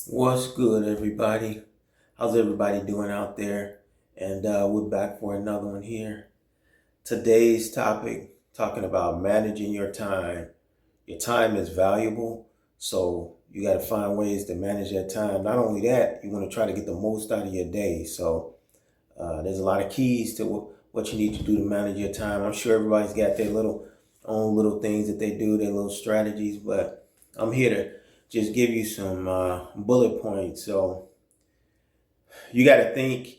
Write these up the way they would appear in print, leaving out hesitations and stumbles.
What's good, everybody? How's everybody doing out there? And we're back for another one here. Today's topic, talking about managing your time. Your time is valuable, so you got to find ways to manage that time. Not only that, you want to try to get the most out of your day. So there's a lot of keys to what you need to do to manage your time. I'm sure everybody's got their own little things that they do, their little strategies, but I'm here to just give you some bullet points. So you got to think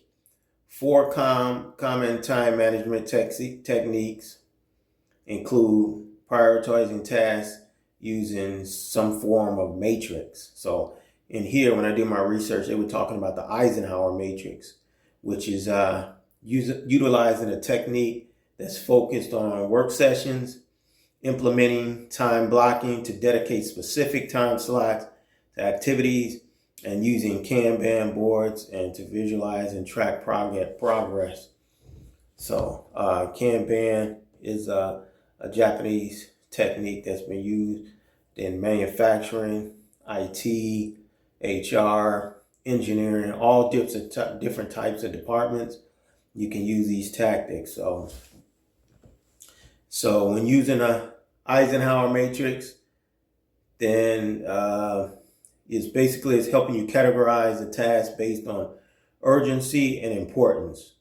four common time management techniques include prioritizing tasks using some form of matrix. So in here, when I do my research, they were talking about the Eisenhower matrix, which is utilizing a technique that's focused on work sessions, implementing time blocking to dedicate specific time slots to activities, and using Kanban boards and to visualize and track progress. So Kanban is a Japanese technique that's been used in manufacturing, IT, HR, engineering, all different types of departments. You can use these tactics. So when using a Eisenhower matrix, then it's helping you categorize the task based on urgency and importance.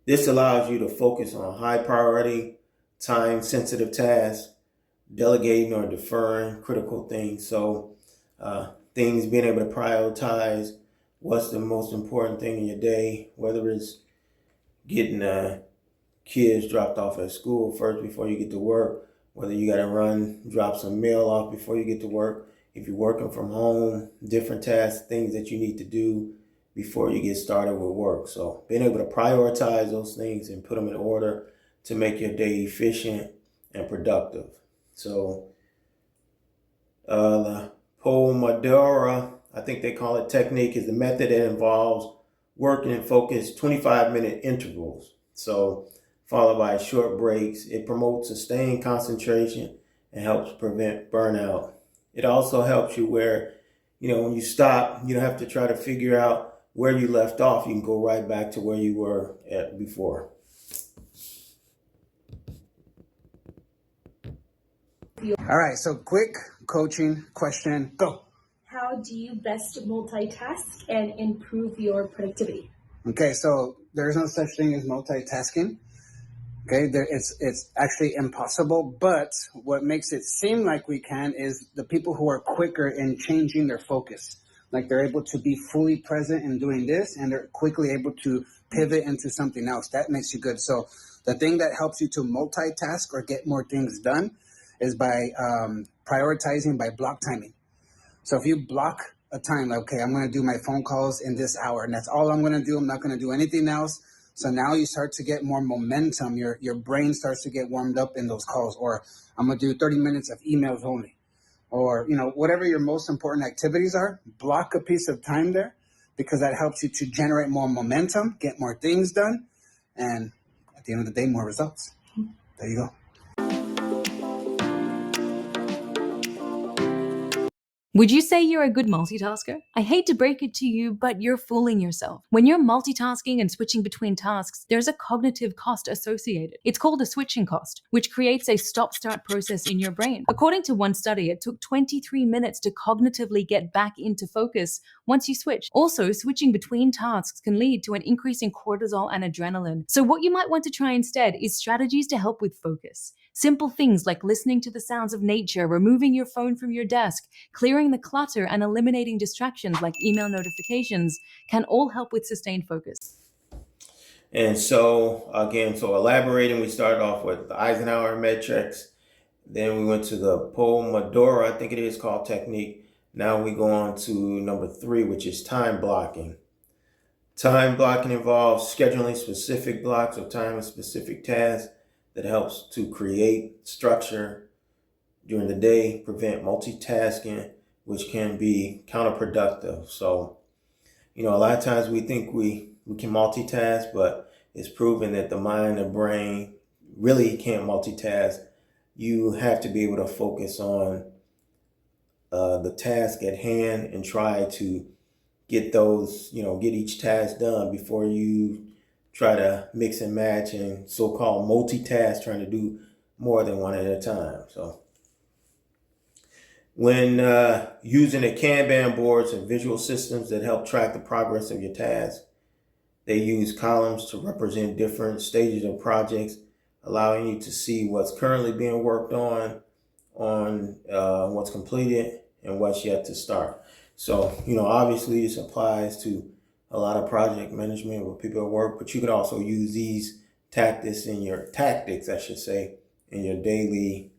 This allows you to focus on high priority, time sensitive tasks, delegating or deferring critical things. So things being able to prioritize what's the most important thing in your day, whether it's getting kids dropped off at school first before you get to work, whether you got to drop some mail off before you get to work. If you're working from home, different tasks, things that you need to do before you get started with work. So being able to prioritize those things and put them in order to make your day efficient and productive. So the Pomodoro, I think they call it technique, is the method that involves working in focused 25-minute intervals. So followed by short breaks. It promotes sustained concentration and helps prevent burnout. It also helps you where, when you stop, you don't have to try to figure out where you left off. You can go right back to where you were at before. All right, so quick coaching question, go. How do you best multitask and improve your productivity? Okay, so there's no such thing as multitasking. Okay, it's actually impossible, but what makes it seem like we can is the people who are quicker in changing their focus. Like they're able to be fully present in doing this and they're quickly able to pivot into something else. That makes you good. So the thing that helps you to multitask or get more things done is by prioritizing by block timing. So if you block a time, like, okay, I'm going to do my phone calls in this hour and that's all I'm going to do. I'm not going to do anything else. So now you start to get more momentum. Your brain starts to get warmed up in those calls. Or I'm going to do 30 minutes of emails only. Or, whatever your most important activities are, block a piece of time there because that helps you to generate more momentum, get more things done. And at the end of the day, more results. There you go. Would you say you're a good multitasker? I hate to break it to you, but you're fooling yourself. When you're multitasking and switching between tasks, there's a cognitive cost associated. It's called a switching cost, which creates a stop-start process in your brain. According to one study, it took 23 minutes to cognitively get back into focus once you switch. Also, switching between tasks can lead to an increase in cortisol and adrenaline. So what you might want to try instead is strategies to help with focus. Simple things like listening to the sounds of nature, removing your phone from your desk, clearing the clutter, and eliminating distractions like email notifications can all help with sustained focus. And so again, elaborating, we started off with the Eisenhower matrix. Then we went to the Pomodoro, I think it is called technique. Now we go on to number 3, which is time blocking. Time blocking involves scheduling specific blocks of time and specific tasks that helps to create structure during the day, prevent multitasking, which can be counterproductive. So, a lot of times we think we can multitask, but it's proven that the mind and brain really can't multitask. You have to be able to focus on the task at hand and try to get those, get each task done before you try to mix and match and so-called multitask, trying to do more than one at a time. So when using the Kanban boards and visual systems that help track the progress of your task, they use columns to represent different stages of projects, allowing you to see what's currently being worked on what's completed and what's yet to start. So, obviously this applies to a lot of project management where people work, but you could also use these tactics, in your daily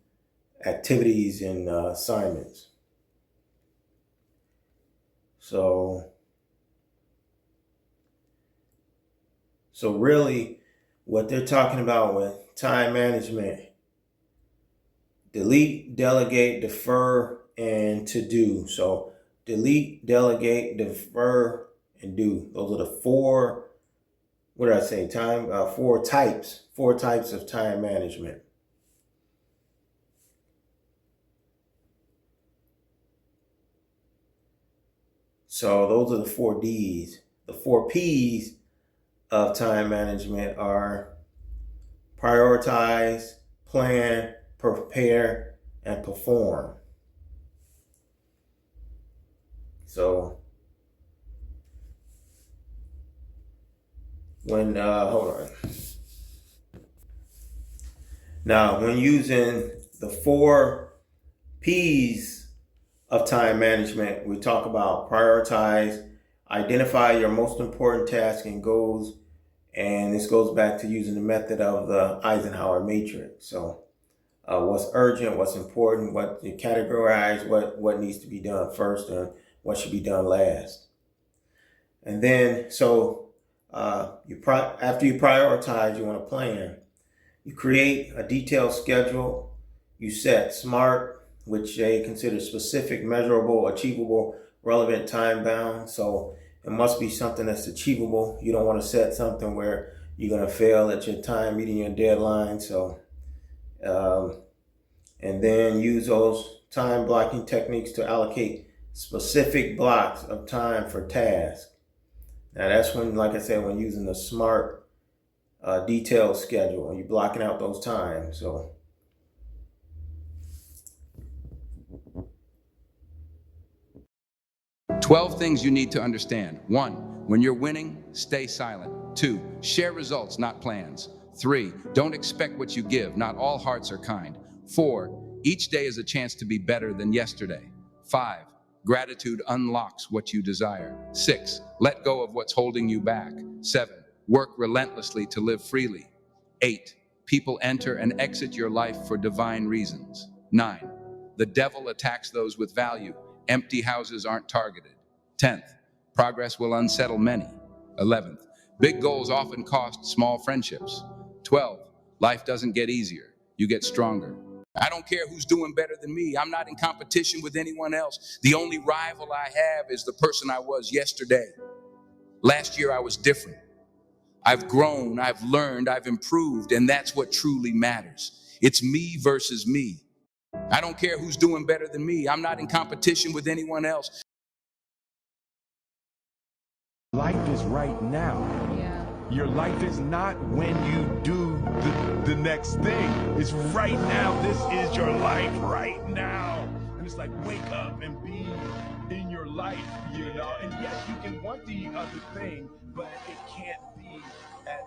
activities and assignments. So really what they're talking about with time management: delete, delegate, defer, and to do. So delete, delegate, defer, and do. Those are the four, four types of time management. So those are the 4 Ds. The 4 Ps of time management are prioritize, plan, prepare, and perform. So when Now, when using the 4 Ps of time management, we talk about prioritize, identify your most important tasks and goals. And this goes back to using the method of the Eisenhower matrix. So what's urgent, what's important, what you categorize, what needs to be done first and what should be done last. And then, after you prioritize, you want to plan. You create a detailed schedule. You set SMART, which they consider specific, measurable, achievable, relevant, time bound. So it must be something that's achievable. You don't want to set something where you're going to fail at your time meeting your deadline. So, and then use those time blocking techniques to allocate specific blocks of time for tasks. Now that's when, like I said, when using the SMART detailed schedule, and you're blocking out those times. So 12 things you need to understand. 1, when you're winning, stay silent. 2, share results, not plans. 3, don't expect what you give. Not all hearts are kind. 4, each day is a chance to be better than yesterday. 5, gratitude unlocks what you desire. 6, let go of what's holding you back. 7, work relentlessly to live freely. 8, people enter and exit your life for divine reasons. 9, the devil attacks those with value. Empty houses aren't targeted. 10th, progress will unsettle many. 11th, big goals often cost small friendships. 12, life doesn't get easier, you get stronger. I don't care who's doing better than me. I'm not in competition with anyone else. The only rival I have is the person I was yesterday. Last year I was different. I've grown, I've learned, I've improved, and that's what truly matters. It's me versus me. I don't care who's doing better than me. I'm not in competition with anyone else. Life is right now. Yeah. Your life is not when you do the next thing. It's right now. This is your life right now. And it's like, wake up and be in your life, you know? And yes, you can want the other thing, but it can't be at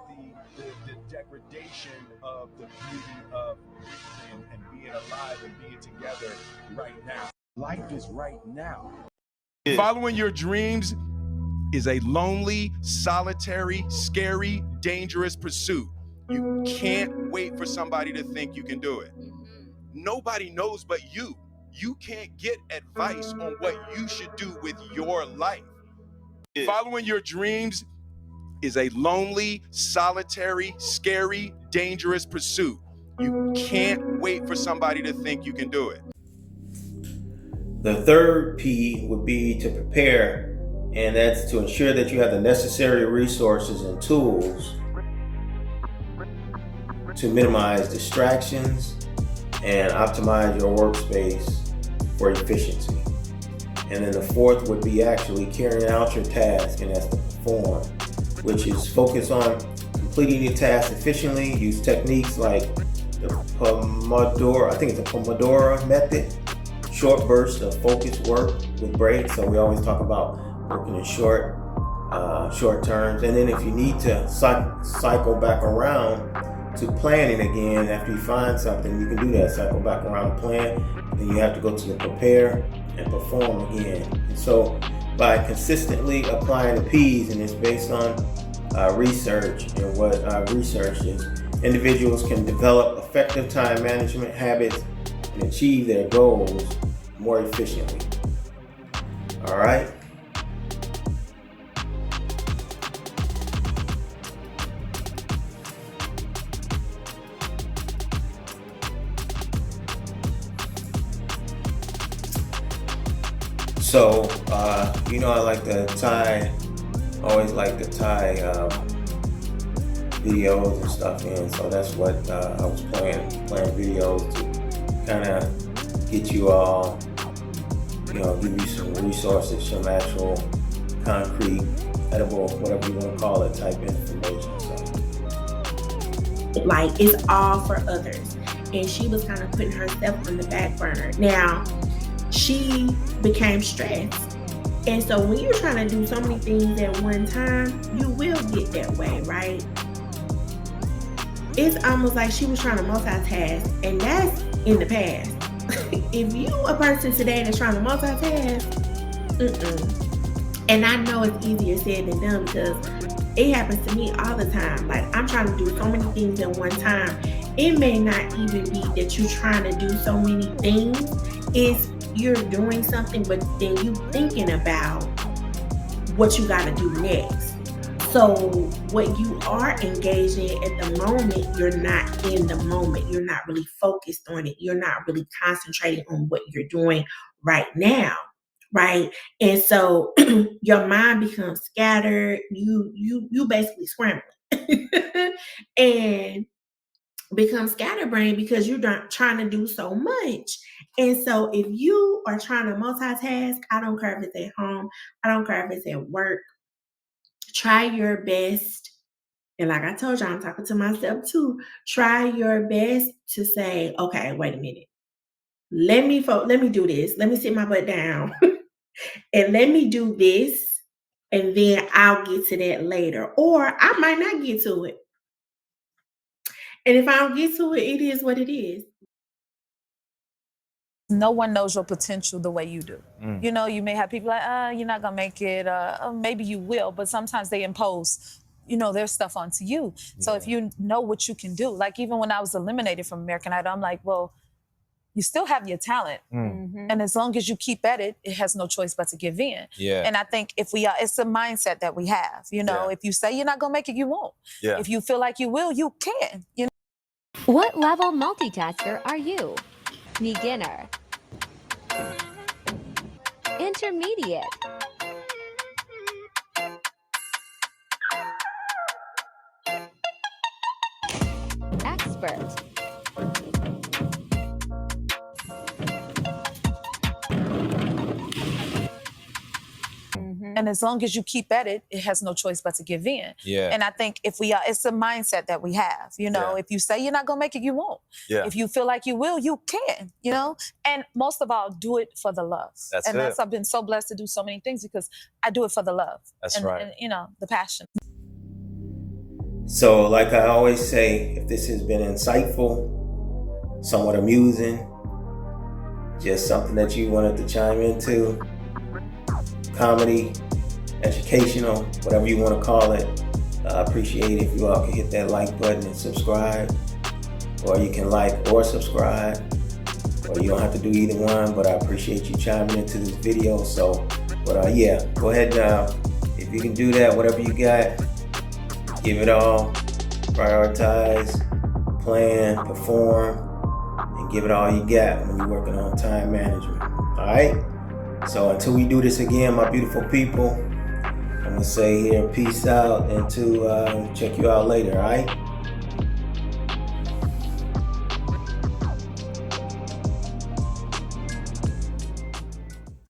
the degradation of the beauty of breathing and being alive and being together right now. Life is right now. Following your dreams is a lonely, solitary, scary, dangerous pursuit. You can't wait for somebody to think you can do it. Nobody knows but you. You can't get advice on what you should do with your life. Following your dreams is a lonely, solitary, scary, dangerous pursuit. You can't wait for somebody to think you can do it. the third P would be to prepare, and that's to ensure that you have the necessary resources and tools to minimize distractions and optimize your workspace for efficiency. And then the fourth would be actually carrying out your task, and that's the perform, which is focus on completing your task efficiently. Use techniques like the Pomodoro, I think it's the Pomodoro method, short bursts of focused work with breaks. So we always talk about working in short terms. And then if you need to cycle back around to planning again after you find something, you can do that. Cycle back around, plan. Then you have to go to the prepare and perform again. And so by consistently applying the P's, and it's based on research, and what research is, individuals can develop effective time management habits and achieve their goals more efficiently. All right. So, I like to always like to tie videos and stuff in. So that's what I was playing videos to kind of get you all, give you some resources, some actual concrete, edible, whatever you want to call it, type information. So. Like, it's all for others. And she was kind of putting herself on the back burner. Now, she became stressed. And so when you're trying to do so many things at one time, you will get that way, right? It's almost like she was trying to multitask, and that's in the past. If you a person today that's trying to multitask, and I know it's easier said than done because it happens to me all the time. Like, I'm trying to do so many things at one time. It may not even be that you're trying to do so many things. It's you're doing something, but then you thinking about what you got to do next. So what you are engaged in at the moment, you're not in the moment. You're not really focused on it. You're not really concentrating on what you're doing right now, right? And so your mind becomes scattered. You basically scrambling and become scatterbrained because you're not trying to do so much. And so if you are trying to multitask, I don't care if it's at home, I don't care if it's at work, try your best. And like I told you, I'm talking to myself too. Try your best to say, okay, wait a minute. Let me do this. Let me sit my butt down and let me do this. And then I'll get to that later. Or I might not get to it. And if I don't get to it, it is what it is. No one knows your potential the way you do. You may have people like, you're not gonna make it, maybe you will, but sometimes they impose, their stuff onto you. So if you know what you can do, like even when I was eliminated from American Idol, I'm like, well, you still have your talent. And as long as you keep at it, it has no choice but to give in. And I think it's a mindset that we have. If you say you're not gonna make it, you won't. If you feel like you will, you can. What level multitasker are you? Beginner, intermediate, expert. And as long as you keep at it, it has no choice but to give in. And I think it's a mindset that we have. If you say you're not gonna make it, you won't. If you feel like you will, you can. And most of all, do it for the love. I've been so blessed to do so many things because I do it for the love. And the passion. So, like I always say, if this has been insightful, somewhat amusing, just something that you wanted to chime into, comedy, educational, whatever you want to call it, I appreciate it if you all can hit that like button and subscribe, or you can like or subscribe, or you don't have to do either one, but I appreciate you chiming into this video. So, go ahead now. If you can do that, whatever you got, give it all, prioritize, plan, perform, and give it all you got when you're working on time management. All right? So until we do this again, my beautiful people, I'm going to say here, peace out, and to check you out later, all right?